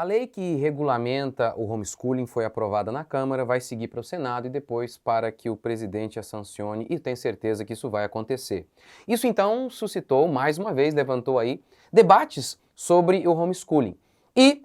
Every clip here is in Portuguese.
A lei que regulamenta o homeschooling foi aprovada na Câmara, vai seguir para o Senado e depois para que o presidente a sancione, e tenho certeza que isso vai acontecer. Isso então suscitou, mais uma vez, levantou aí debates sobre o homeschooling. E,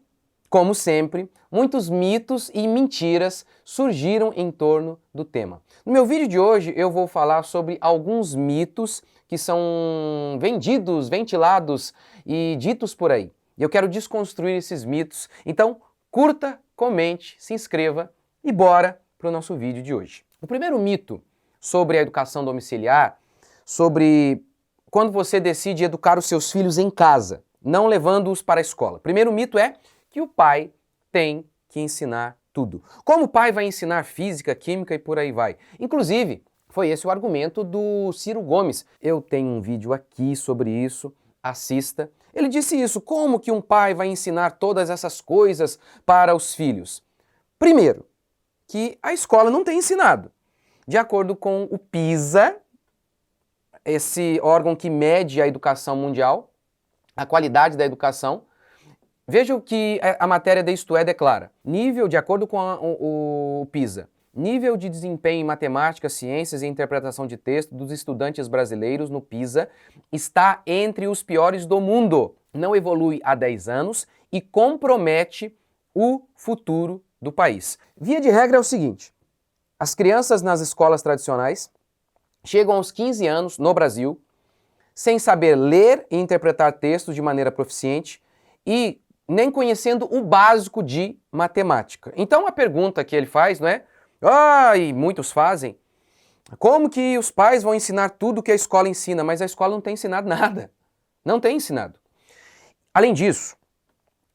como sempre, muitos mitos e mentiras surgiram em torno do tema. No meu vídeo de hoje eu vou falar sobre alguns mitos que são vendidos, ventilados e ditos por aí. E eu quero desconstruir esses mitos. Então, curta, comente, se inscreva e bora para o nosso vídeo de hoje. O primeiro mito sobre a educação domiciliar, sobre quando você decide educar os seus filhos em casa, não levando-os para a escola. O primeiro mito é que o pai tem que ensinar tudo. Como o pai vai ensinar física, química e por aí vai? Inclusive, foi esse o argumento do Ciro Gomes. Eu tenho um vídeo aqui sobre isso, assista. Ele disse isso, como que um pai vai ensinar todas essas coisas para os filhos? Primeiro, que a escola não tem ensinado. De acordo com o PISA, esse órgão que mede a educação mundial, a qualidade da educação, veja o que a matéria da Isto É declara. Nível, de acordo com o PISA, nível de desempenho em matemática, ciências e interpretação de texto dos estudantes brasileiros no PISA está entre os piores do mundo. Não evolui há 10 anos e compromete o futuro do país. Via de regra é o seguinte, as crianças nas escolas tradicionais chegam aos 15 anos no Brasil sem saber ler e interpretar textos de maneira proficiente e nem conhecendo o básico de matemática. Então a pergunta que ele faz, não é? E muitos fazem, como que os pais vão ensinar tudo que a escola ensina? Mas a escola não tem ensinado nada. Não tem ensinado. Além disso,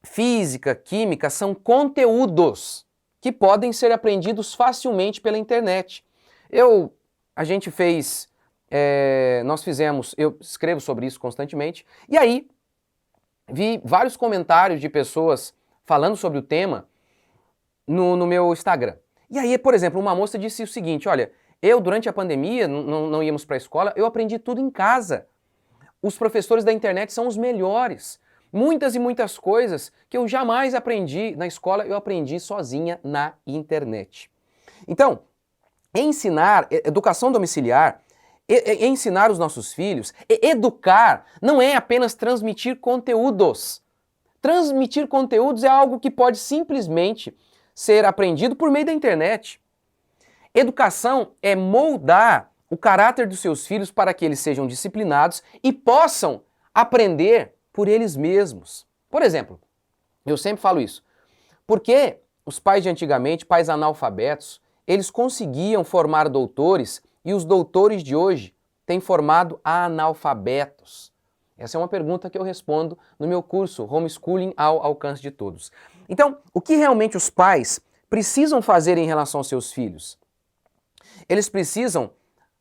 física, química são conteúdos que podem ser aprendidos facilmente pela internet. Eu escrevo sobre isso constantemente, e aí vi vários comentários de pessoas falando sobre o tema no meu Instagram. E aí, por exemplo, uma moça disse o seguinte, olha, durante a pandemia, não íamos para a escola, eu aprendi tudo em casa. Os professores da internet são os melhores. Muitas e muitas coisas que eu jamais aprendi na escola, eu aprendi sozinha na internet. Então, educação domiciliar, ensinar os nossos filhos, educar não é apenas transmitir conteúdos. Transmitir conteúdos é algo que pode simplesmente ser aprendido por meio da internet. Educação é moldar o caráter dos seus filhos para que eles sejam disciplinados e possam aprender por eles mesmos. Por exemplo, eu sempre falo isso, porque os pais de antigamente, pais analfabetos, eles conseguiam formar doutores e os doutores de hoje têm formado analfabetos? Essa é uma pergunta que eu respondo no meu curso Homeschooling ao Alcance de Todos. Então, o que realmente os pais precisam fazer em relação aos seus filhos? Eles precisam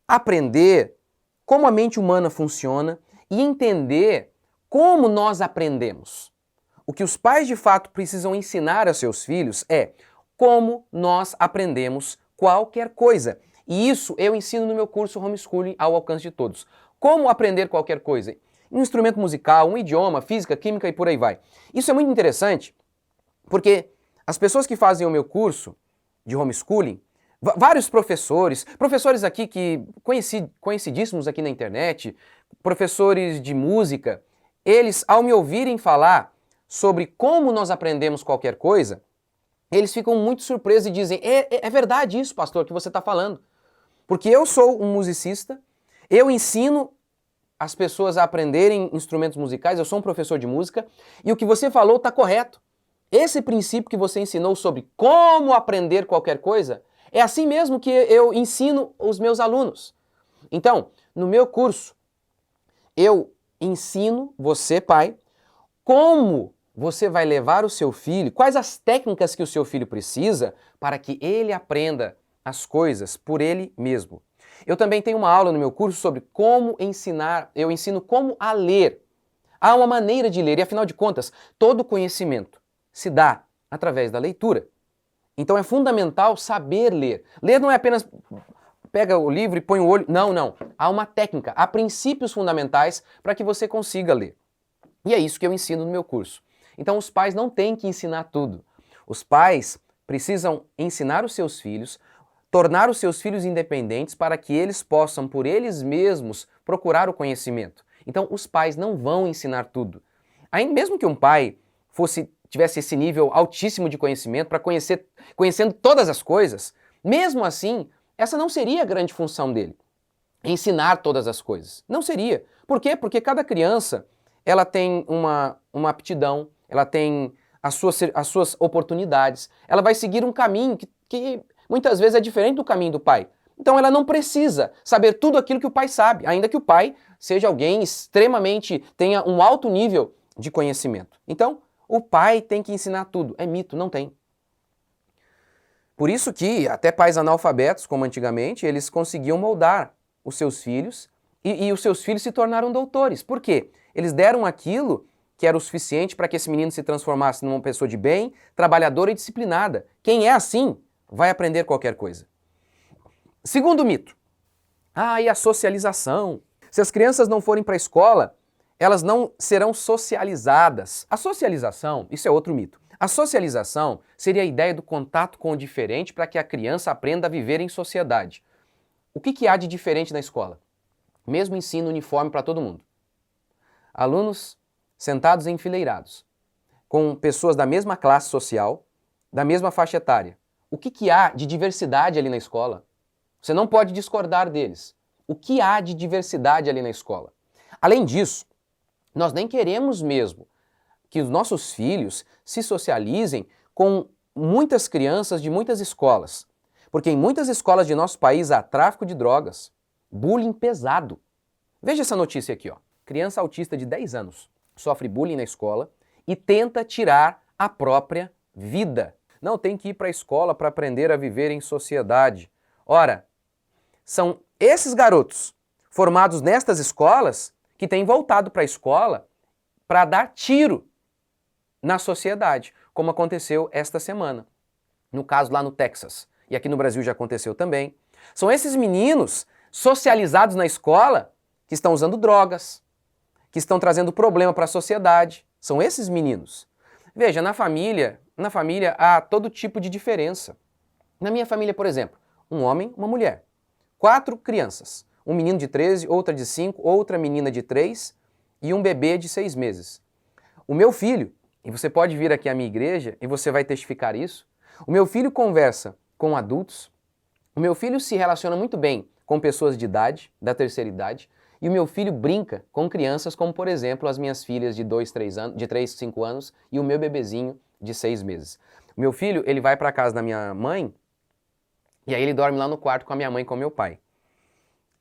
aprender como a mente humana funciona e entender como nós aprendemos. O que os pais de fato precisam ensinar a seus filhos é como nós aprendemos qualquer coisa. E isso eu ensino no meu curso Homeschooling ao Alcance de Todos. Como aprender qualquer coisa? Um instrumento musical, um idioma, física, química e por aí vai. Isso é muito interessante porque as pessoas que fazem o meu curso de homeschooling, vários professores aqui que conhecidíssimos aqui na internet, professores de música, eles, ao me ouvirem falar sobre como nós aprendemos qualquer coisa, eles ficam muito surpresos e dizem, é verdade isso, pastor, que você está falando. Porque eu sou um musicista, eu ensino as pessoas a aprenderem instrumentos musicais, eu sou um professor de música, e o que você falou está correto. Esse princípio que você ensinou sobre como aprender qualquer coisa, é assim mesmo que eu ensino os meus alunos. Então, no meu curso, eu ensino você, pai, como você vai levar o seu filho, quais as técnicas que o seu filho precisa para que ele aprenda as coisas por ele mesmo. Eu também tenho uma aula no meu curso sobre como ensinar, eu ensino como a ler. Há uma maneira de ler e, afinal de contas, todo conhecimento se dá através da leitura. Então é fundamental saber ler. Ler não é apenas pega o livro e põe o olho. Não, não. Há uma técnica, há princípios fundamentais para que você consiga ler. E é isso que eu ensino no meu curso. Então os pais não têm que ensinar tudo. Os pais precisam ensinar os seus filhos, tornar os seus filhos independentes para que eles possam, por eles mesmos, procurar o conhecimento. Então os pais não vão ensinar tudo. Aí, mesmo que um pai tivesse esse nível altíssimo de conhecimento para conhecendo todas as coisas, mesmo assim, essa não seria a grande função dele. Ensinar todas as coisas. Não seria. Por quê? Porque cada criança, ela tem uma aptidão, ela tem as suas oportunidades, ela vai seguir um caminho que muitas vezes é diferente do caminho do pai. Então ela não precisa saber tudo aquilo que o pai sabe, ainda que o pai seja alguém tenha um alto nível de conhecimento. Então, o pai tem que ensinar tudo. É mito, não tem. Por isso que até pais analfabetos, como antigamente, eles conseguiam moldar os seus filhos e os seus filhos se tornaram doutores. Por quê? Eles deram aquilo que era o suficiente para que esse menino se transformasse numa pessoa de bem, trabalhadora e disciplinada. Quem é assim vai aprender qualquer coisa. Segundo mito. E a socialização. Se as crianças não forem para a escola, elas não serão socializadas. A socialização, isso é outro mito. A socialização seria a ideia do contato com o diferente para que a criança aprenda a viver em sociedade. O que há de diferente na escola? Mesmo ensino uniforme para todo mundo. Alunos sentados enfileirados, com pessoas da mesma classe social, da mesma faixa etária. O que há de diversidade ali na escola? Você não pode discordar deles. O que há de diversidade ali na escola? Além disso, nós nem queremos mesmo que os nossos filhos se socializem com muitas crianças de muitas escolas. Porque em muitas escolas de nosso país há tráfico de drogas, bullying pesado. Veja essa notícia aqui, ó. Criança autista de 10 anos sofre bullying na escola e tenta tirar a própria vida. Não, tem que ir para a escola para aprender a viver em sociedade. Ora, são esses garotos formados nestas escolas que têm voltado para a escola para dar tiro na sociedade, como aconteceu esta semana, no caso lá no Texas, e aqui no Brasil já aconteceu também. São esses meninos socializados na escola que estão usando drogas, que estão trazendo problema para a sociedade. São esses meninos. Veja, na família há todo tipo de diferença. Na minha família, por exemplo, um homem, uma mulher, 4 crianças, um menino de 13, outra de 5, outra menina de 3 e um bebê de 6 meses. O meu filho, e você pode vir aqui à minha igreja e você vai testificar isso, o meu filho conversa com adultos, o meu filho se relaciona muito bem com pessoas de idade, da terceira idade, e o meu filho brinca com crianças como, por exemplo, as minhas filhas de 3, 5 anos e o meu bebezinho de 6 meses. O meu filho, ele vai para casa da minha mãe e aí ele dorme lá no quarto com a minha mãe e com o meu pai.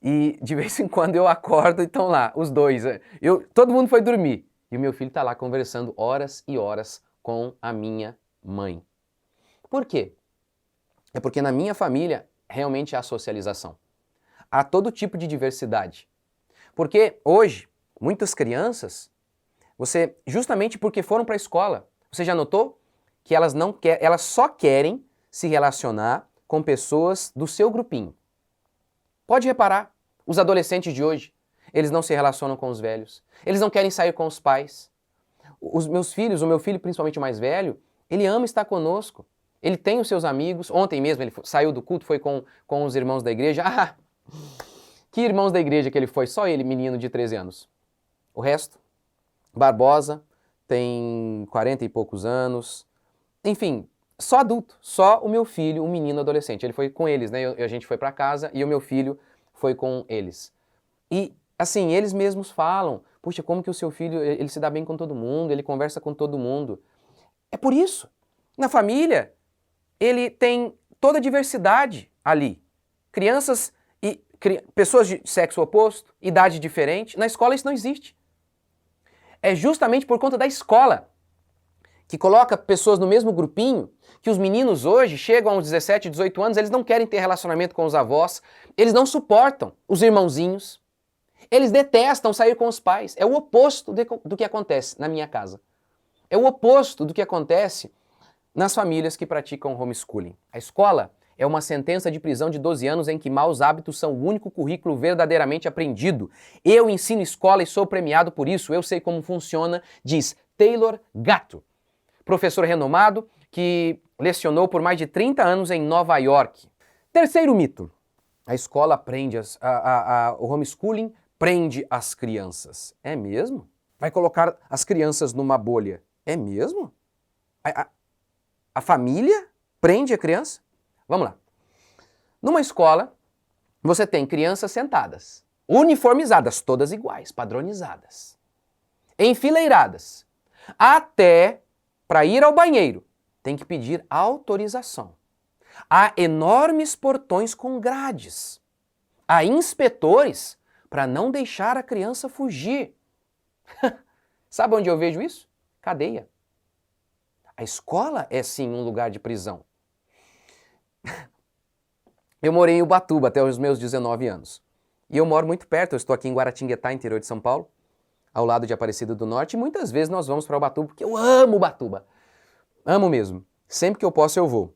E de vez em quando eu acordo e estão lá, os dois. Todo mundo foi dormir. E o meu filho está lá conversando horas e horas com a minha mãe. Por quê? É porque na minha família realmente há socialização. Há todo tipo de diversidade. Porque hoje, muitas crianças, justamente porque foram para a escola, você já notou que elas só querem se relacionar com pessoas do seu grupinho. Pode reparar, os adolescentes de hoje, eles não se relacionam com os velhos, eles não querem sair com os pais. Os meus filhos, o meu filho principalmente o mais velho, ele ama estar conosco, ele tem os seus amigos. Ontem mesmo ele saiu do culto, foi com os irmãos da igreja. Que irmãos da igreja que ele foi? Só ele, menino de 13 anos. O resto, Barbosa, tem 40 e poucos anos. Enfim, só adulto, só o meu filho, um menino adolescente. Ele foi com eles, né? A gente foi para casa e o meu filho foi com eles. E, assim, eles mesmos falam, puxa, como que o seu filho, ele se dá bem com todo mundo, ele conversa com todo mundo. É por isso. Na família, ele tem toda a diversidade ali. Crianças e pessoas de sexo oposto, idade diferente. Na escola isso não existe. É justamente por conta da escola que coloca pessoas no mesmo grupinho, que os meninos hoje chegam aos 17, 18 anos, eles não querem ter relacionamento com os avós, eles não suportam os irmãozinhos, eles detestam sair com os pais. É o oposto do que acontece na minha casa. É o oposto do que acontece nas famílias que praticam homeschooling. A escola é uma sentença de prisão de 12 anos em que maus hábitos são o único currículo verdadeiramente aprendido. Eu ensino escola e sou premiado por isso. Eu sei como funciona, diz Taylor Gatto. professor renomado que lecionou por mais de 30 anos em Nova York. Terceiro mito. A escola prende, o homeschooling prende as crianças. É mesmo? Vai colocar as crianças numa bolha. É mesmo? A família prende a criança? Vamos lá. Numa escola, você tem crianças sentadas, uniformizadas, todas iguais, padronizadas, enfileiradas. Até para ir ao banheiro, tem que pedir autorização. Há enormes portões com grades. Há inspetores para não deixar a criança fugir. Sabe onde eu vejo isso? Cadeia. A escola é sim um lugar de prisão. Eu morei em Ubatuba até os meus 19 anos. E eu moro muito perto, eu estou aqui em Guaratinguetá, interior de São Paulo, ao lado de Aparecida do Norte, e muitas vezes nós vamos para Ubatuba, porque eu amo Ubatuba. Amo mesmo. Sempre que eu posso eu vou.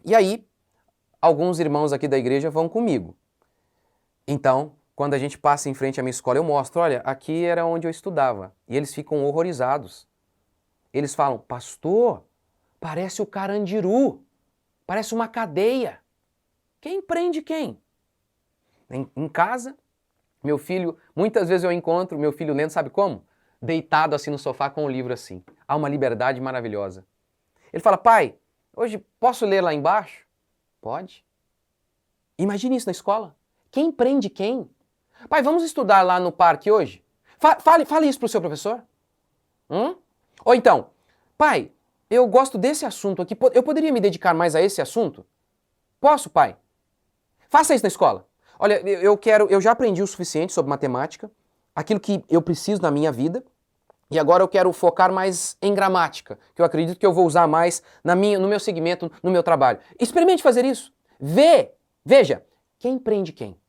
E aí, alguns irmãos aqui da igreja vão comigo. Então, quando a gente passa em frente à minha escola, eu mostro, olha, aqui era onde eu estudava. E eles ficam horrorizados. Eles falam, pastor, parece o Carandiru, parece uma cadeia. Quem prende quem? Em casa, meu filho, muitas vezes eu encontro meu filho lendo, sabe como? Deitado assim no sofá com um livro assim. Há uma liberdade maravilhosa. Ele fala, pai, hoje posso ler lá embaixo? Pode. Imagine isso na escola. Quem prende quem? Pai, vamos estudar lá no parque hoje? Fale isso para o seu professor. Ou então, pai, eu gosto desse assunto aqui, eu poderia me dedicar mais a esse assunto? Posso, pai? Faça isso na escola. Olha, eu já aprendi o suficiente sobre matemática, aquilo que eu preciso na minha vida, e agora eu quero focar mais em gramática, que eu acredito que eu vou usar mais no meu segmento, no meu trabalho. Experimente fazer isso. Veja, quem prende quem?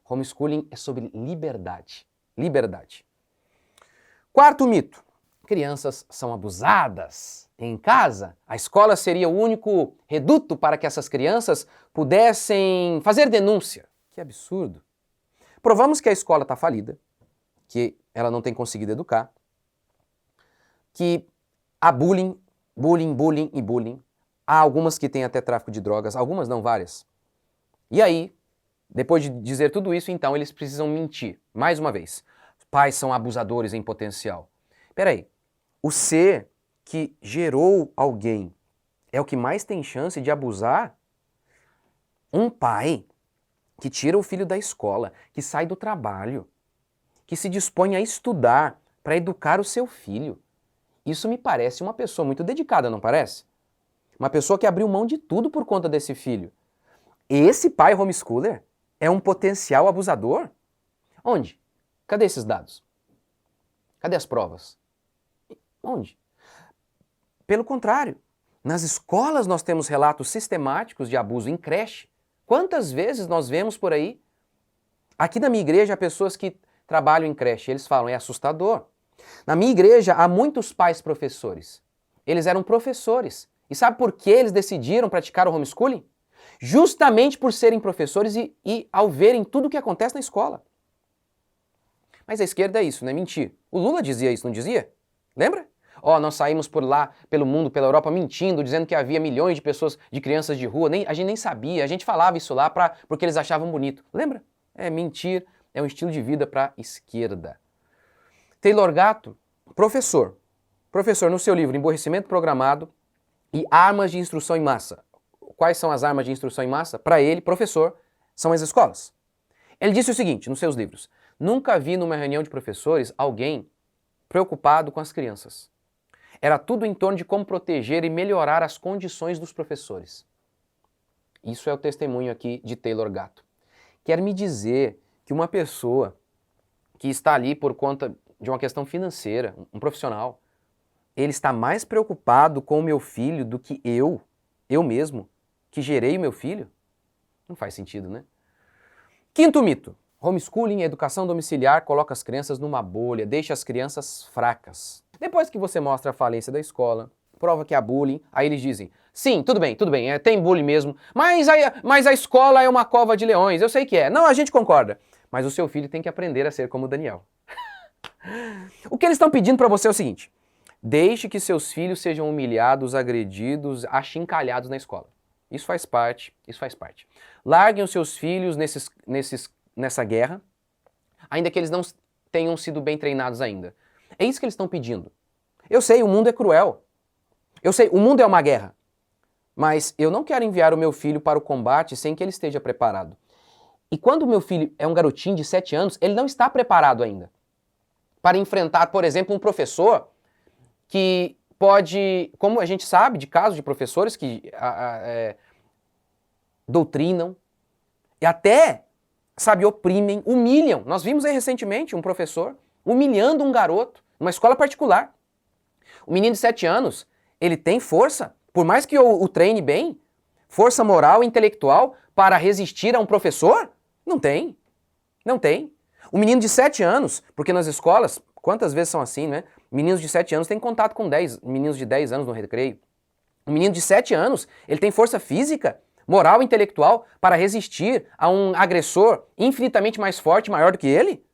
Homeschooling é sobre liberdade. Liberdade. Quarto mito. Crianças são abusadas em casa. A escola seria o único reduto para que essas crianças pudessem fazer denúncia. Que absurdo. Provamos que a escola está falida, que ela não tem conseguido educar, que há bullying. Há algumas que têm até tráfico de drogas, algumas não, várias. E aí, depois de dizer tudo isso, então eles precisam mentir. Mais uma vez, pais são abusadores em potencial. Peraí, o ser que gerou alguém é o que mais tem chance de abusar? Um pai que tira o filho da escola, que sai do trabalho, que se dispõe a estudar para educar o seu filho. Isso me parece uma pessoa muito dedicada, não parece? Uma pessoa que abriu mão de tudo por conta desse filho. Esse pai homeschooler é um potencial abusador? Onde? Cadê esses dados? Cadê as provas? Onde? Pelo contrário, nas escolas nós temos relatos sistemáticos de abuso em creche. Quantas vezes nós vemos por aí? Aqui na minha igreja há pessoas que trabalham em creche, eles falam, é assustador. Na minha igreja há muitos pais professores. Eles eram professores. E sabe por que eles decidiram praticar o homeschooling? Justamente por serem professores e ao verem tudo o que acontece na escola. Mas a esquerda é isso, né? Mentir. O Lula dizia isso, não dizia? Lembra? Nós saímos por lá, pelo mundo, pela Europa, mentindo, dizendo que havia milhões de pessoas, de crianças de rua. A gente nem sabia, a gente falava isso lá porque eles achavam bonito. Lembra? Mentir é um estilo de vida para a esquerda. Taylor Gatto, professor no seu livro Emborrecimento Programado e Armas de Instrução em Massa. Quais são as armas de instrução em massa? Para ele, professor, são as escolas. Ele disse o seguinte nos seus livros: nunca vi numa reunião de professores alguém preocupado com as crianças. Era tudo em torno de como proteger e melhorar as condições dos professores. Isso é o testemunho aqui de Taylor Gatto. Quer me dizer que uma pessoa que está ali por conta de uma questão financeira, um profissional, ele está mais preocupado com o meu filho do que eu mesmo, que gerei o meu filho? Não faz sentido, né? Quinto mito. Homeschooling, educação domiciliar, coloca as crianças numa bolha, deixa as crianças fracas. Depois que você mostra a falência da escola, prova que há bullying, aí eles dizem, sim, tudo bem, tem bullying mesmo, mas a escola é uma cova de leões, eu sei que é. Não, a gente concorda. Mas o seu filho tem que aprender a ser como o Daniel. O que eles estão pedindo para você é o seguinte: Deixe que seus filhos sejam humilhados, agredidos, achincalhados na escola. Isso faz parte, isso faz parte. Larguem os seus filhos nessa guerra, ainda que eles não tenham sido bem treinados ainda. É isso que eles estão pedindo. Eu sei, o mundo é cruel. Eu sei, o mundo é uma guerra. Mas eu não quero enviar o meu filho para o combate sem que ele esteja preparado. E quando o meu filho é um garotinho de 7 anos, ele não está preparado ainda para enfrentar, por exemplo, um professor que pode, como a gente sabe de casos de professores que doutrinam e até, sabe, oprimem, humilham. Nós vimos aí recentemente um professor humilhando um garoto numa escola particular. O menino de 7 anos, ele tem força, por mais que o treine bem, força moral e intelectual para resistir a um professor? Não tem. Não tem. O menino de 7 anos, porque nas escolas, quantas vezes são assim, né? Meninos de 7 anos têm contato com meninos de 10 anos no recreio. O menino de 7 anos, ele tem força física, moral e intelectual para resistir a um agressor infinitamente mais forte, maior do que ele?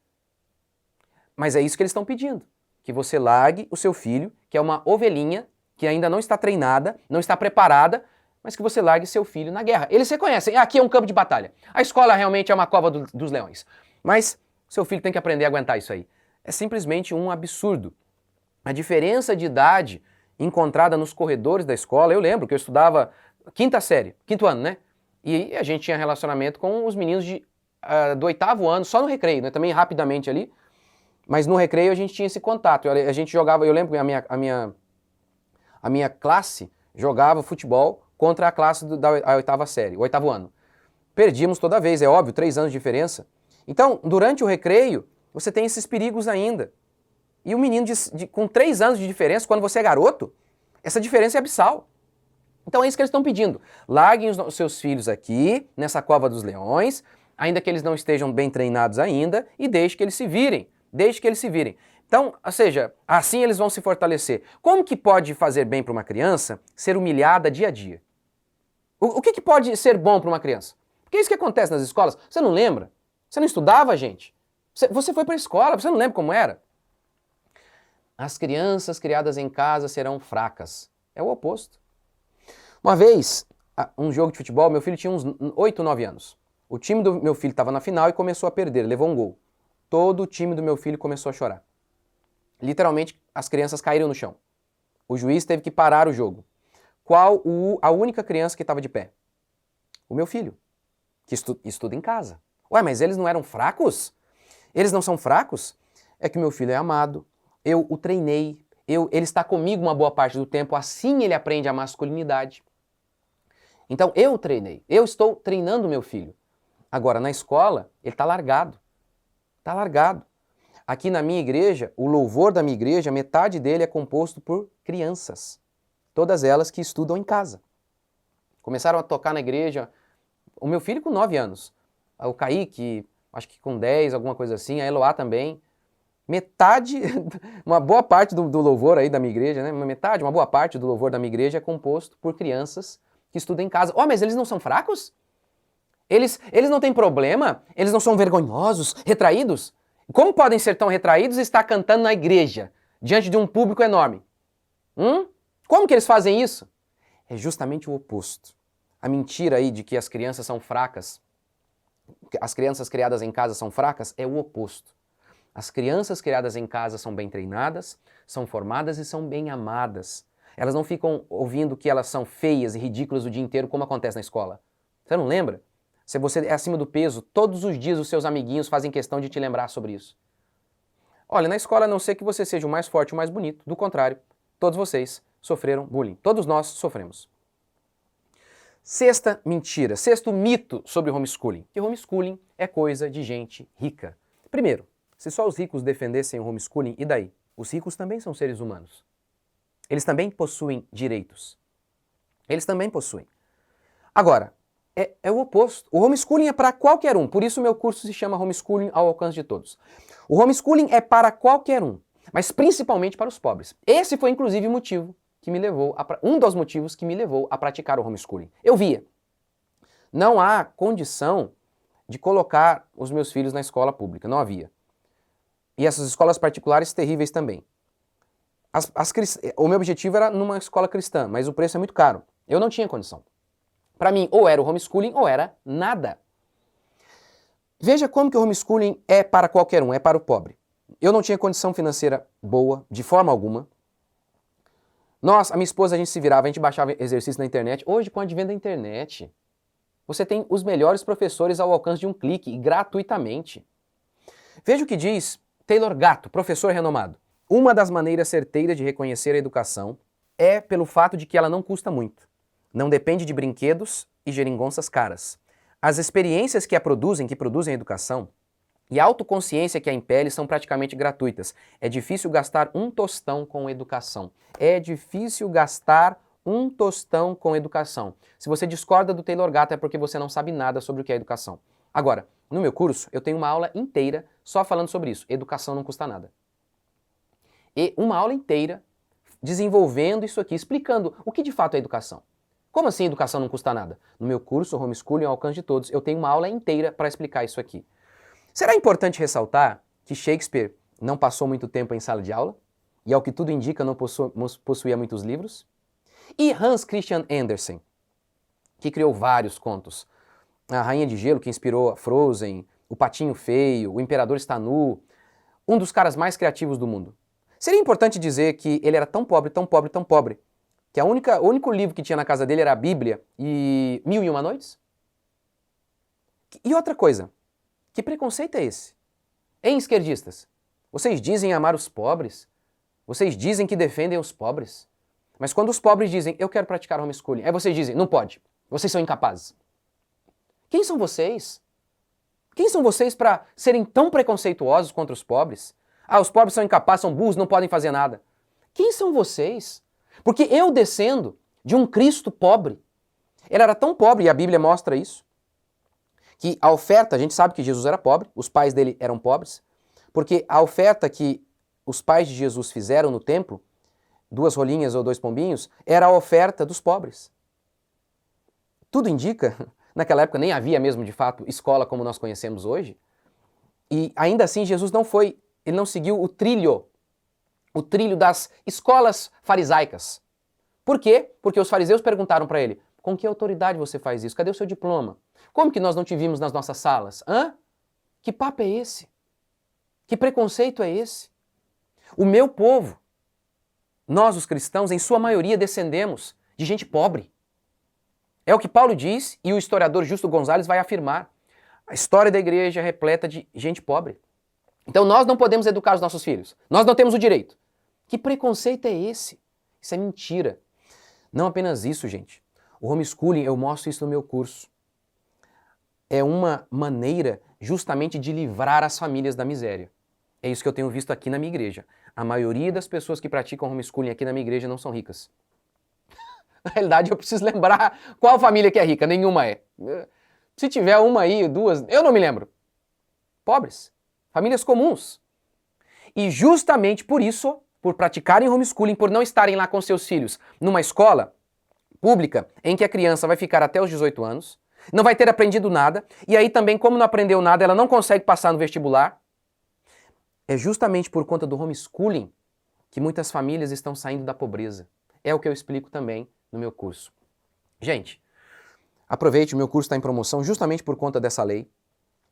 Mas é isso que eles estão pedindo. Que você largue o seu filho, que é uma ovelhinha, que ainda não está treinada, não está preparada, mas que você largue seu filho na guerra. Eles reconhecem, aqui é um campo de batalha. A escola realmente é uma cova dos leões. Mas seu filho tem que aprender a aguentar isso aí. É simplesmente um absurdo. A diferença de idade encontrada nos corredores da escola, eu lembro que eu estudava quinta série, quinto ano, né? E a gente tinha relacionamento com os meninos do 8º ano, só no recreio, né? Também rapidamente ali. Mas no recreio a gente tinha esse contato. A gente jogava, eu lembro que a minha classe jogava futebol contra a classe da 8ª série, o 8º ano. Perdíamos toda vez, é óbvio, 3 anos de diferença. Então, durante o recreio, você tem esses perigos ainda. E o menino com 3 anos de diferença, quando você é garoto, essa diferença é abissal. Então é isso que eles estão pedindo. Larguem os seus filhos aqui, nessa cova dos leões, ainda que eles não estejam bem treinados ainda, e deixe que eles se virem. Deixe que eles se virem. Então, ou seja, assim eles vão se fortalecer. Como que pode fazer bem para uma criança ser humilhada dia a dia? O que pode ser bom para uma criança? Porque é isso que acontece nas escolas. Você não lembra? Você não estudava, gente? Você foi para a escola, você não lembra como era? As crianças criadas em casa serão fracas. É o oposto. Uma vez, um jogo de futebol, meu filho tinha uns 8, 9 anos. O time do meu filho estava na final e começou a perder, levou um gol. Todo o time do meu filho começou a chorar. Literalmente, as crianças caíram no chão. O juiz teve que parar o jogo. Qual a única criança que estava de pé? O meu filho, que estuda em casa. Ué, mas eles não eram fracos? Eles não são fracos? É que o meu filho é amado, eu o treinei, ele está comigo uma boa parte do tempo, assim ele aprende a masculinidade. Então eu o treinei, eu estou treinando o meu filho. Agora, na escola, ele está largado. Está largado. Aqui na minha igreja, o louvor da minha igreja, metade dele é composto por crianças. Todas elas que estudam em casa. Começaram a tocar na igreja, o meu filho com 9 anos. O Kaique, acho que com 10, alguma coisa assim, a Eloá também. Metade, uma boa parte do louvor aí da minha igreja, né? Uma boa parte do louvor da minha igreja é composto por crianças que estudam em casa. Mas eles não são fracos? Eles não têm problema? Eles não são vergonhosos, retraídos? Como podem ser tão retraídos e estar cantando na igreja, diante de um público enorme? Como que eles fazem isso? É justamente o oposto. A mentira aí de que as crianças são fracas, as crianças criadas em casa são fracas, é o oposto. As crianças criadas em casa são bem treinadas, são formadas e são bem amadas. Elas não ficam ouvindo que elas são feias e ridículas o dia inteiro, como acontece na escola. Você não lembra? Se você é acima do peso, todos os dias os seus amiguinhos fazem questão de te lembrar sobre isso. Olha, na escola, a não ser que você seja o mais forte, o mais bonito. Do contrário, todos vocês sofreram bullying. Todos nós sofremos. Sexta mentira, sexto mito sobre homeschooling. Que homeschooling é coisa de gente rica. Primeiro, se só os ricos defendessem o homeschooling, e daí? Os ricos também são seres humanos. Eles também possuem direitos. Eles também possuem. Agora, é o oposto. O homeschooling é para qualquer um. Por isso o meu curso se chama Homeschooling ao alcance de todos. O homeschooling é para qualquer um, mas principalmente para os pobres. Esse foi inclusive o motivo que me levou um dos motivos que me levou a praticar o homeschooling. Eu via. Não há condição de colocar os meus filhos na escola pública. Não havia. E essas escolas particulares terríveis também. O meu objetivo era numa escola cristã, mas o preço é muito caro. Eu não tinha condição. Para mim, ou era o homeschooling ou era nada. Veja como que o homeschooling é para qualquer um, é para o pobre. Eu não tinha condição financeira boa, de forma alguma. A minha esposa, a gente se virava, a gente baixava exercício na internet. Hoje, com o advento da internet, você tem os melhores professores ao alcance de um clique, e gratuitamente. Veja o que diz Taylor Gatto, professor renomado. Uma das maneiras certeiras de reconhecer a educação é pelo fato de que ela não custa muito. Não depende de brinquedos e geringonças caras. As experiências que produzem a educação, e a autoconsciência que a impele são praticamente gratuitas. É difícil gastar um tostão com educação. É difícil gastar um tostão com educação. Se você discorda do Taylor Gatto é porque você não sabe nada sobre o que é educação. Agora, no meu curso, eu tenho uma aula inteira só falando sobre isso. Educação não custa nada. E uma aula inteira desenvolvendo isso aqui, explicando o que de fato é educação. Como assim educação não custa nada? No meu curso, Homeschooling ao alcance de todos, eu tenho uma aula inteira para explicar isso aqui. Será importante ressaltar que Shakespeare não passou muito tempo em sala de aula e, ao que tudo indica, não possuía muitos livros? E Hans Christian Andersen, que criou vários contos. A Rainha de Gelo, que inspirou a Frozen, O Patinho Feio, O Imperador Está Nu, um dos caras mais criativos do mundo. Seria importante dizer que ele era tão pobre, tão pobre, tão pobre, que o único livro que tinha na casa dele era a Bíblia e Mil e Uma Noites? E outra coisa, que preconceito é esse? Hein, esquerdistas? Vocês dizem amar os pobres? Vocês dizem que defendem os pobres? Mas quando os pobres dizem, eu quero praticar homeschooling, aí vocês dizem, não pode, vocês são incapazes. Quem são vocês? Quem são vocês para serem tão preconceituosos contra os pobres? Ah, os pobres são incapazes, são burros, não podem fazer nada. Quem são vocês? Porque eu descendo de um Cristo pobre, ele era tão pobre, e a Bíblia mostra isso, que a oferta, a gente sabe que Jesus era pobre, os pais dele eram pobres, porque a oferta que os pais de Jesus fizeram no templo, 2 rolinhas ou 2 pombinhos, era a oferta dos pobres. Tudo indica, naquela época nem havia mesmo de fato escola como nós conhecemos hoje, e ainda assim Jesus ele não seguiu o trilho das escolas farisaicas. Por quê? Porque os fariseus perguntaram para ele, com que autoridade você faz isso? Cadê o seu diploma? Como que nós não te vimos nas nossas salas? Hã? Que papo é esse? Que preconceito é esse? O meu povo, nós os cristãos, em sua maioria descendemos de gente pobre. É o que Paulo diz e o historiador Justo Gonzalez vai afirmar. A história da igreja é repleta de gente pobre. Então nós não podemos educar os nossos filhos. Nós não temos o direito. Que preconceito é esse? Isso é mentira. Não apenas isso, gente. O homeschooling, eu mostro isso no meu curso. É uma maneira justamente de livrar as famílias da miséria. É isso que eu tenho visto aqui na minha igreja. A maioria das pessoas que praticam homeschooling aqui na minha igreja não são ricas. Na realidade, eu preciso lembrar qual família que é rica. Nenhuma é. Se tiver uma aí, 2, eu não me lembro. Pobres. Famílias comuns. E justamente por isso, por praticarem homeschooling, por não estarem lá com seus filhos numa escola pública em que a criança vai ficar até os 18 anos, não vai ter aprendido nada, e aí também, como não aprendeu nada, ela não consegue passar no vestibular. É justamente por conta do homeschooling que muitas famílias estão saindo da pobreza. É o que eu explico também no meu curso. Gente, aproveite, o meu curso está em promoção justamente por conta dessa lei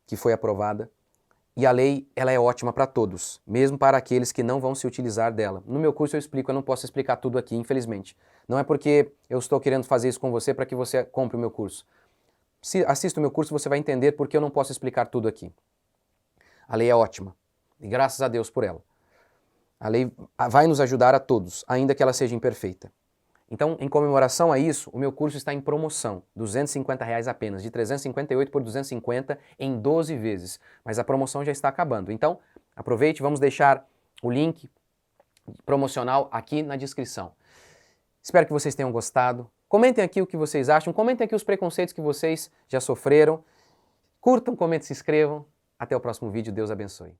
que foi aprovada. E a lei, ela é ótima para todos, mesmo para aqueles que não vão se utilizar dela. No meu curso eu explico, eu não posso explicar tudo aqui, infelizmente. Não é porque eu estou querendo fazer isso com você para que você compre o meu curso. Se assista o meu curso, você vai entender porque eu não posso explicar tudo aqui. A lei é ótima, e graças a Deus por ela. A lei vai nos ajudar a todos, ainda que ela seja imperfeita. Então, em comemoração a isso, o meu curso está em promoção, R$ 250 apenas, de 358 por 250 em 12 vezes. Mas a promoção já está acabando. Então, aproveite, vamos deixar o link promocional aqui na descrição. Espero que vocês tenham gostado. Comentem aqui o que vocês acham, comentem aqui os preconceitos que vocês já sofreram. Curtam, comentem, se inscrevam. Até o próximo vídeo, Deus abençoe.